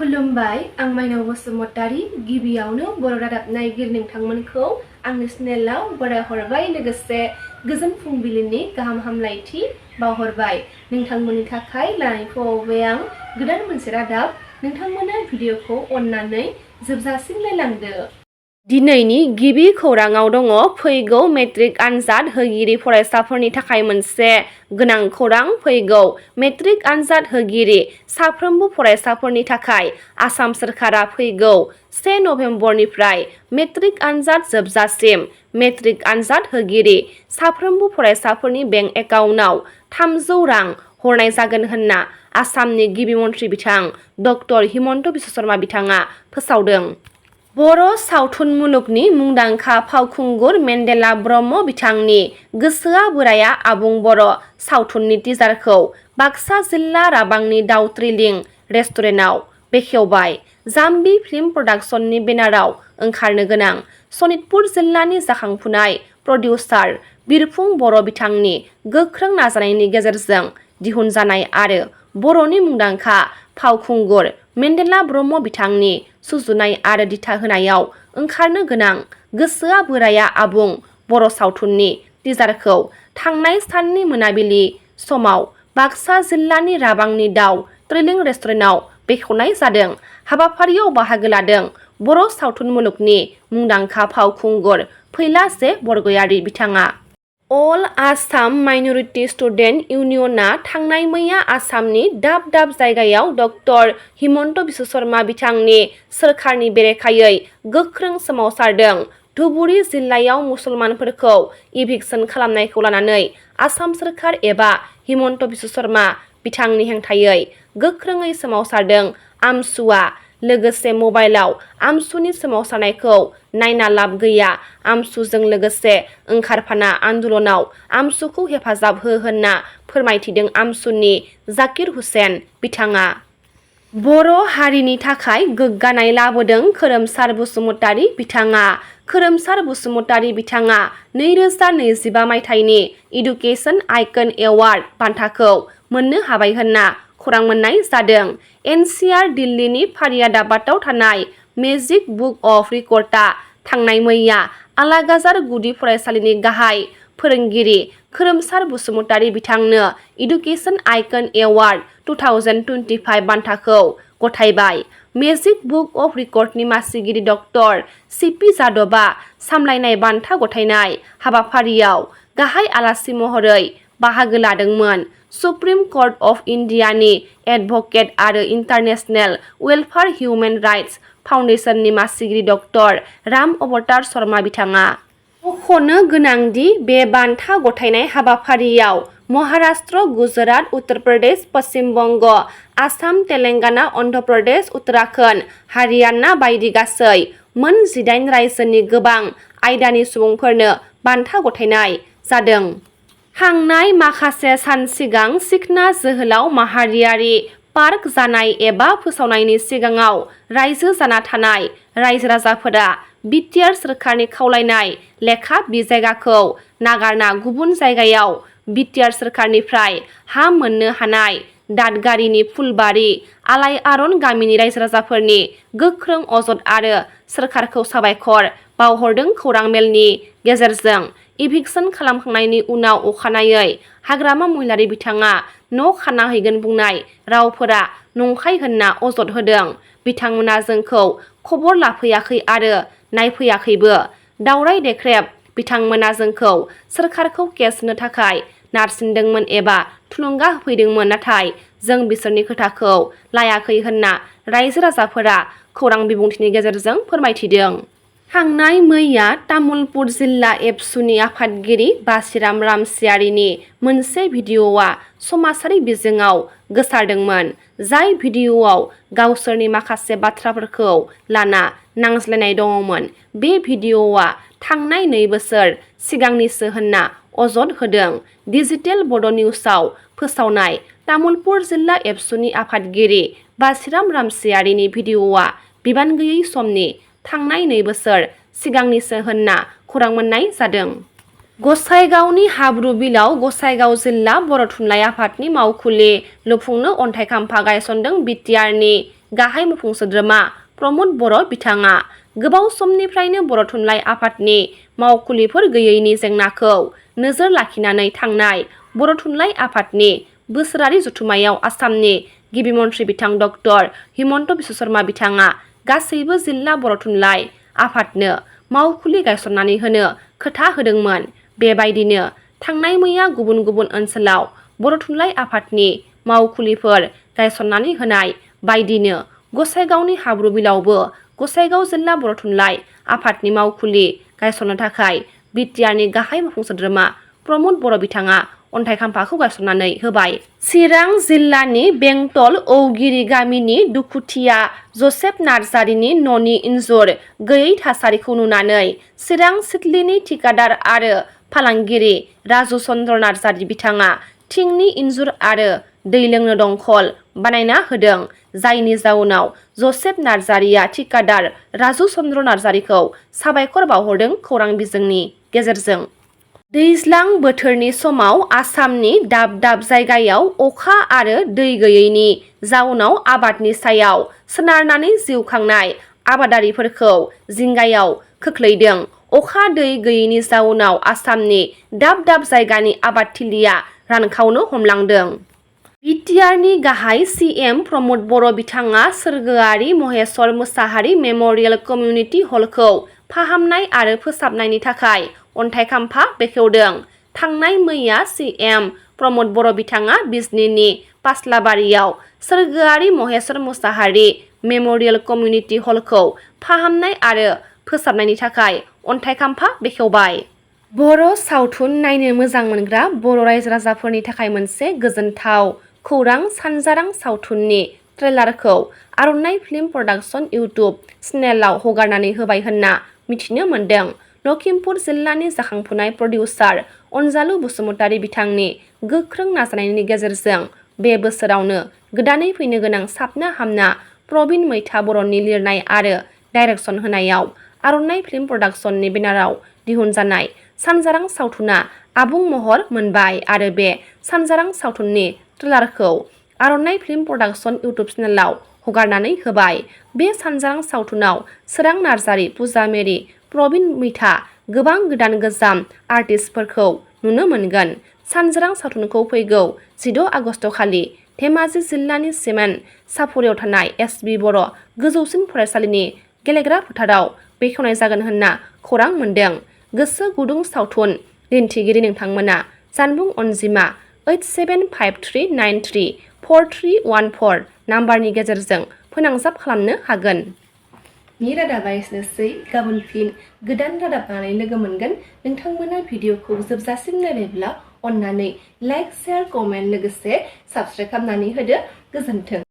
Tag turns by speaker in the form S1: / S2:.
S1: खुलुमबाय आं माइनाव बसुमतारी गिबियावनो बर' रादाब नायगिरि नोंथांमोनखौ आंनि चेनेलाव बरायहरबाय लोगोसे गोजोन फुंबिलिनि गाहाम हामलायथि बावहरबाय नोंथांमोननि थाखाय लानानै फैबाय आं गोदान मोनसे रादाब नोंथांमोना भिडिअखौ अननानै जोबजासिम नायलांदो। दिनैनि गिबि खौराङाव दङ फैगौ मेट्रिक आनजाद होगिरि फरायसाफोरनि थाखाय मोनसे गोनां खौरां। फैगौ मेट्रिक आनजाद होगिरि साफ्रोमबो फरायसाफोरनि थाखाय आसाम सोरखारा फैगौ 1 नभेम्बरनिफ्राय मेट्रिक आनजाद जोबजासिम मेट्रिक आनजाद होगिरि साफ्रोमबो फरायसाफोरनि बेंक एकाउन्टआव 300 रां हरनाय जागोन होनना आसामनि गिबि मन्थ्रि बिथां डक्टर हिमन्त बिश्व शर्मा बिथाङा फोसावदों। बर' सावथुन मुलुगनि मुंदांखा फावखुंगुर मेन्देला ब्रह्म बिथांनि गोसोआ बोराया आबुं बर' सावथुननि टिजारखौ बाक्सा जिल्ला राबांनि दाउ ट्रिलिं रेस्टुरेन्टआव बेखेवबाय। जाम्बि फिल्म प्रडाक्शननि बेनाराव ओंखारनो गोनां सनितपुर जिल्लानि जाखांफुनाय प्रडिउसार बिरफुं बर' बिथांनि गोख्रों नाजानायनि गेजेरजों दिहुनजानाय आरो बर'नि मुंदांखा फावखुंगुर मेन्देला ब्रह्म बिथांनि सुजुनाय आरो दिथा होनायाव ओंखारनो गोनां गोसोआ बोराया आबुं बर' सावथुननि टिजारखौ थांनाय साननि मोनाबिलि समाव बाक्सा जिल्लानि राबांनि दाउ ट्रिलिं रेस्टुरेन्टआव बेखेवनाय जादों। हाबाफारियाव बाहागो लादों बर' सावथुन मुलुगनि मुंदांखा फावखुंगुर फैलासे बरगयारी बिथाङा। अल आसाम माइनरिटि स्टुडेन्ट इउनियनआ थांनाय मैया आसामनि दाब दाब जायगायाव डक्टर हिमन्त बिश्व शर्मा बिथांनि सोरखारनि बेरेखायै गोख्रों सोमावसारदों। धुबुरी जिल्लायाव मुसलमानफोरखौ इभिक्सन खालामनायखौ लानानै आसाम सोरखार एबा हिमन्त बिश्व शर्मा बिथांनि हेंथायै गोख्रोङै सोमावसारदों आमसुआ। लोगोसे मबाइलाव आमसुनि सोमावसारनायखौ नायना लाब गैया। आमसुजों लोगोसे ओंखारफाना आन्दलनाव आमसुखौ हेफाजाब हो होनना फोरमायथिदों आमसुनि जाकिर हुसेन बिथाङा। बर' हारिनि थाखाय गोग्गानाय लाबोदों खोरोमसार बसुमतारी बिथाङा। खोरोमसार बसुमतारी बिथाङा 2025 मायथाइनि इडुकेसन आइकन एवार्ड बान्थाखौ मोननो हाबाय होनना खौरां मोननाय जादों। एनसिआर दिल्लीनि फारियादाबादाव थानाय मेजिक बुक अफ रिकर्डआ थांनाय मैया आलागाजार गुदि फरायसालिनि गाहाय फोरोंगिरि खोरोमसार बसुमतारी बिथांनो इडुकेसन आइकन एवार्ड 2025 बान्थाखौ गथायबाय। मेजिक बुक अफ रिकर्डनि मासिगिरि डक्टर सिपि जादबआ सामलायनाय बान्था गथायनाय हाबाफारियाव गाहाय आलासि महरै बाहागो लादोंमोन। सुप्रिम कर्ट अफ इन्डियानि एडभकेट आरो इन्टारनेशनेल वेलफेयार हिउमेन राइट्स फाउन्डेशननि मासिगिरि डक्टर राम अवतार शर्मा बिथाङा। मख'नो गोनांदि बे बान्था गथायनाय हाबाफारियाव महाराष्ट्र, गुजरात, उत्तर प्रदेश, पश्चिम बंग, आसाम, तेलेंगाना, अन्ध्र प्रदेश, उत्तराखन्ड, हारियाना बायदि गासै मोन 18 रायजोनि गोबां आयदानि सुबुंफोरनो बान्था गथायनाय जादों। थांनाय माखासे सान सिगां सिखना जोहोलाव माहारियारि पार्क जानाय एबा फोसावनायनि सिगाङाव रायजो जाना थानाय रायजो राजाफोरा बिटिआर सोरखारनि खावलायनाय लेखा बि जायगाखौ नागारना गुबुन जायगायाव बिटिआर सोरखारनिफ्राय हा मोननो हानाय दादगारिनि फुलबारि आलायआरन गामिनि रायजो राजाफोरनि गोख्रों अजद आरो सोरखारखौ साबायखर बावहरदों। खौरां मेलनि गेजेरजों इभिक्सन खालामखांनायनि उनाव अखानायै हाग्रामा महिलारि बिथाङा न' खाना हैगोन बुंनाय रावफोरा नंखाय होनना अजद होदों। बिथांमोना जोंखौ खबर लाफैयाखै आरो नायफैयाखैबो। दावराय देख्रेब बिथांमोना जोंखौ सोरखारखौ केस होनो थाखाय नारसिनदोंमोन एबा थुलुंगा होफैदोंमोन नाथाय जों बिसोरनि खोथाखौ लायाखै होनना रायजो राजाफोरा खौरां बिबुंथिनि गेजेरजों फोरमायथिदों। थांनाय मैया तामुलपुर जिल्ला एबसुनि आफादगिरि बासिराम रामसियारिनि मोनसे भिडिअ'आ समाजारि बिजोङाव गोसारदोंमोन। जाय भिडिअ'आव गावसोरनि माखासे बाथ्राफोरखौ लाना नांज्लायनाय दङमोन। बे भिडिअ'आ थांनाय 2 बोसोर सिगांनिसो होनना अजद होदों। डिजिटेल बड' निउजआव फोसावनाय तामुलपुर जिल्ला एबसुनि आफादगिरि बासिराम रामसियारिनि भिडिअ'आ बिबान गैयै समनि थांनाय 2 बोसोर सिगांनिसो होनना खौरां मोननाय जादों। गसाइगावनि हाब्रुबिलाव गसाइगाव जिल्ला बर' थुनलाइ आफादनि मावखुलि लुफुंनो अन्थाइ खाम्फा गायसनदों बिटिआरनि गाहाय मावफुं सोद्रोमा प्रमद बर' बिथाङा गोबाव समनिफ्रायनो बर' थुनलाइ आफादनि मावखुलिफोर गैयैनि जेंनाखौ नोजोर लाखिनानै थांनाय बर' थुनलाइ आफादनि बोसोरारि जथुम्मायाव आसामनि गिबि मन्थ्रि बिथां डक्टर हिमन्त बिश्व शर्मा बिथाङा गासैबो जिल्ला बर' थुनलाइ आफादनो मावखुलि गायसननानै होनो खोथा होदोंमोन। बेबायदिनो थांनाय मैया गुबुन गुबुन ओनसोलाव बर' थुनलाइ आफादनि मावखुलिफोर गायसननानै होनाय बायदिनो गसाइगावनि हाब्रुबिलावबो गसाइगाव जिल्ला बर' थुनलाइ आफादनि मावखुलि गायसननो थाखाय बिटिआरनि गाहाय मावफुं सोद्रोमा प्रमद बर' बिथाङा अन्थाइ खाम्फाखौ गायसननानै होबाय। चिरां जिल्लानि बेंटल औगिरि गामिनि दुखुथिया जसेफ नार्जारिनि न'नि इन्जुर गैयै थासारिखौ नुनानै चिरां सिडलीनि थिकादार आरो फालांगिरि राजु चन्द्र नार्जारि बिथाङा थिंनि इन्जुर आरो दै लोंनो दंखल बानायना होदों। जायनि जाउनाव जसेफ नार्जारिया थिकादार राजु चन्द्र नार्जारिखौ साबायखर बावहरदों खौरां बिजोंनि गेजेरजों। दैज्लां बोथोरनि समाव आसामनि दाब दाब जायगायाव अखा आरो दै गैयैनि जाउनाव आबादनि सायाव सोनारनानै जिउ खांनाय आबादारिफोरखौ जिंगायाव खोख्लैदों। अखा दै गैयैनि जाउनाव आसामनि दाब दाब जायगानि आबादथिलिया रानखावनो हमलांदों। बिटिआरनि गाहाय सिएम प्रमद बर' बिथाङा सोरगोआरि महेश्वर मोसाहारि मेम'रियेल कमिउनिटि हलखौ फाहामनाय आरो फोसाबनायनि थाखाय अन्थाइ खाम्फा बेखेवदों। थांनाय मैया सिएम प्रमद बर' बिथाङा बिजनीनि पास्लाबारियाव सोरगोआरि महेश्वर मोसाहारि मेम'रियेल कमिउनिटि हलखौ फाहामनाय आरो फोसाबनायनि थाखाय अन्थाइ खाम्फा बेखेवबाय। बर' सावथुन नायनो मोजां मोनग्रा बर' रायजो राजाफोरनि थाखाय मोनसे गोजोनथाव खौरां सानजारां सावथुननि ट्रेलारखौ आर'नाइ फिल्म प्रडाक्शन इउटुब चेनेलाव हगारनानै होबाय होनना मिथिनो मोन्दों। लखिमपुर जिल्लानि जाखांफुनाय प्रडिउसार अनजालु बसुमतारी बिथांनि गोख्रों नाजानायनि गेजेरजों बे बोसोरावनो गोदानै फैनो गोनां साबना हामना प्रबिन मैथा बर'नि लिरनाय आरो डाइरेक्सन होनायाव आर'नाइ फिल्म प्रडाक्शननि बेनाराव दिहुनजानाय सानजारां सावथुना आबुं महर मोनबाय आरो बे सानजारां सावथुननि ट्रेलारखौ आर'नाइ फिल्म प्रडाक्शन इउटुब चेनेलाव हगारनानै होबाय। बे सानजारां सावथुनाव सोरां नार्जारि, पुजा मेरि, प्रबिन मैथा गोबां गोदान गोजाम आर्टिस्टफोरखौ नुनो मोनगोन। सानजारां सावथुनखौ फैगौ 16 आगस्ट खालि धेमाजि जिल्लानि सिमेन्ट सापुरियाव थानाय एसबि बर' गोजौसिन फरायसालिनि गेलेग्रा फोथाराव बेखेवनाय जागोन होनना खौरां मोन्दों। गोसो गुदुं सावथुन दिन्थिगिरि नोंथांमोना जानबुं अनजिमा 8753934314 नाम्बारनि गेजेरजों फोनांजाब खालामनो हागोन। नि रादाबा एसेनोसै। गाबोन फिन गोदान रादाब लानानै लोगो मोनगोन। नोंथांमोना भिडिअखौ जोबजासिम नायबायब्ला अन्नानै लाइक, शेयार, कमेन्ट लोगोसे साबस्क्राइब खालामनानै होदो। गोजोन्थों।